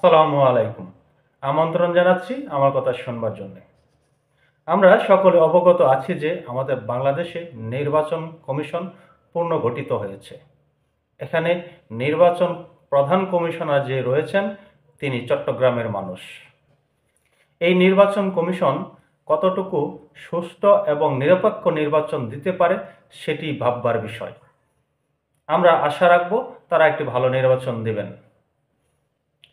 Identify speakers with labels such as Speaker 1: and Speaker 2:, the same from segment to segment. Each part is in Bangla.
Speaker 1: আসসালামু আলাইকুম। আমন্ত্রণ জানাচ্ছি আমার কথা শুনবার জন্য। আমরা সকলে অবগত আছি যে আমাদের বাংলাদেশে নির্বাচন কমিশন পুনর্গঠিত হয়েছে। এখানে নির্বাচন প্রধান কমিশনার যে রয়েছেন তিনি চট্টগ্রামের মানুষ। এই নির্বাচন কমিশন কতটুকু সুষ্ঠু এবং নিরপেক্ষ নির্বাচন দিতে পারে সেটি ভাববার বিষয়। আমরা আশা রাখব তারা একটি ভালো নির্বাচন দেবেন।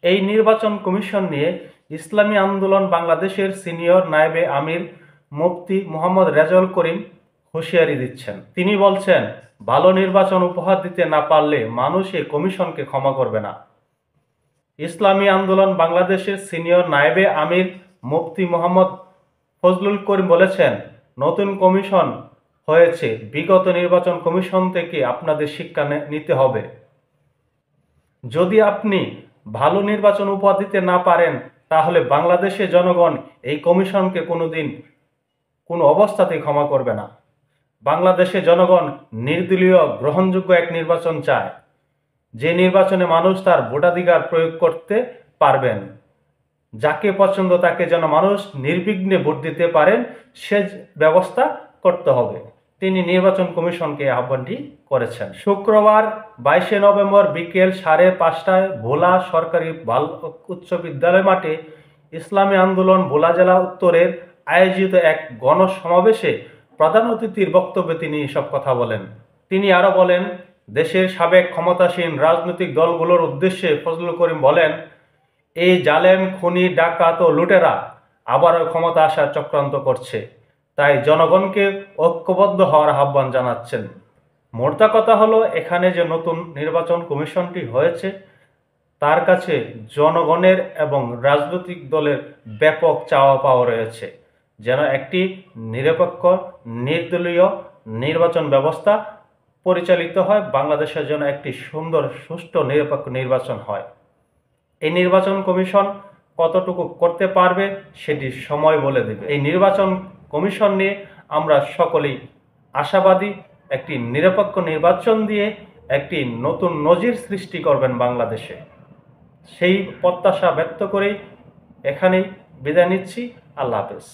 Speaker 1: এই নির্বাচন কমিশন নিয়ে ইসলামী আন্দোলন বাংলাদেশের সিনিয়র নায়েবে আমির মুফতি মোহাম্মদ রেজাউল করিম হুঁশিয়ারি দিচ্ছেন। তিনি বলছেন, ভালো নির্বাচন উপহার দিতে না পারলে মানুষ এই কমিশনকে ক্ষমা করবে না। ইসলামী আন্দোলন বাংলাদেশের সিনিয়র নায়েবে আমির মুফতি মোহাম্মদ ফজলুল করিম বলেছেন, নতুন কমিশন হয়েছে, বিগত নির্বাচন কমিশন থেকে আপনাদের শিক্ষা নিতে হবে। যদি আপনি ভালো নির্বাচন উপহার দিতে না পারেন তাহলে বাংলাদেশের জনগণ এই কমিশনকে কোনোদিন কোনো অবস্থাতেই ক্ষমা করবে না। বাংলাদেশের জনগণ নির্দলীয় গ্রহণযোগ্য এক নির্বাচন চায়, যে নির্বাচনে মানুষ তার ভোটাধিকার প্রয়োগ করতে পারবেন। যাকে পছন্দ তাকে যেন মানুষ নির্বিঘ্নে ভোট দিতে পারেন সে ব্যবস্থা করতে হবে। তিনি নির্বাচন কমিশনকে আহ্বানটি করেছেন। শুক্রবার 22 নভেম্বর বিকেল 5:30টায় ভোলা সরকারি উচ্চ বিদ্যালয় মাঠে ইসলামী আন্দোলন ভোলা জেলা উত্তরের আয়োজিত এক গণসমাবেশে প্রধান অতিথির বক্তব্যে তিনি এসব কথা বলেন। তিনি আরও বলেন, দেশের সাবেক ক্ষমতাসীন রাজনৈতিক দলগুলোর উদ্দেশ্যে ফজলুল করিম বলেন, এই জালেম, খুনি, ডাকাত ও লুটেরা আবারও ক্ষমতা আসার চক্রান্ত করছে, তাই জনগণকে ঐক্যবদ্ধ হওয়ার আহ্বান জানাচ্ছেন। মোদ্দা কথা হলো, এখানে যে নতুন নির্বাচন কমিশনটি হয়েছে তার কাছে জনগণের এবং রাজনৈতিক দলের ব্যাপক চাওয়া পাওয়া রয়েছে, যেন একটি নিরপেক্ষ নির্দলীয় নির্বাচন ব্যবস্থা পরিচালিত হয়, বাংলাদেশের জন্য একটি সুন্দর সুষ্ঠু নিরপেক্ষ নির্বাচন হয়। এই নির্বাচন কমিশন কতটুকু করতে পারবে সেটি সময় বলে দেবে। এই নির্বাচন কমিশন নিয়ে আমরা সকলেই আশাবাদী, একটি নিরপেক্ষ নির্বাচন দিয়ে একটি নতুন নজির সৃষ্টি করবেন বাংলাদেশে। সেই প্রত্যাশা ব্যক্ত করেই এখানেই বিদায় নিচ্ছি। আল্লাহ হাফেজ।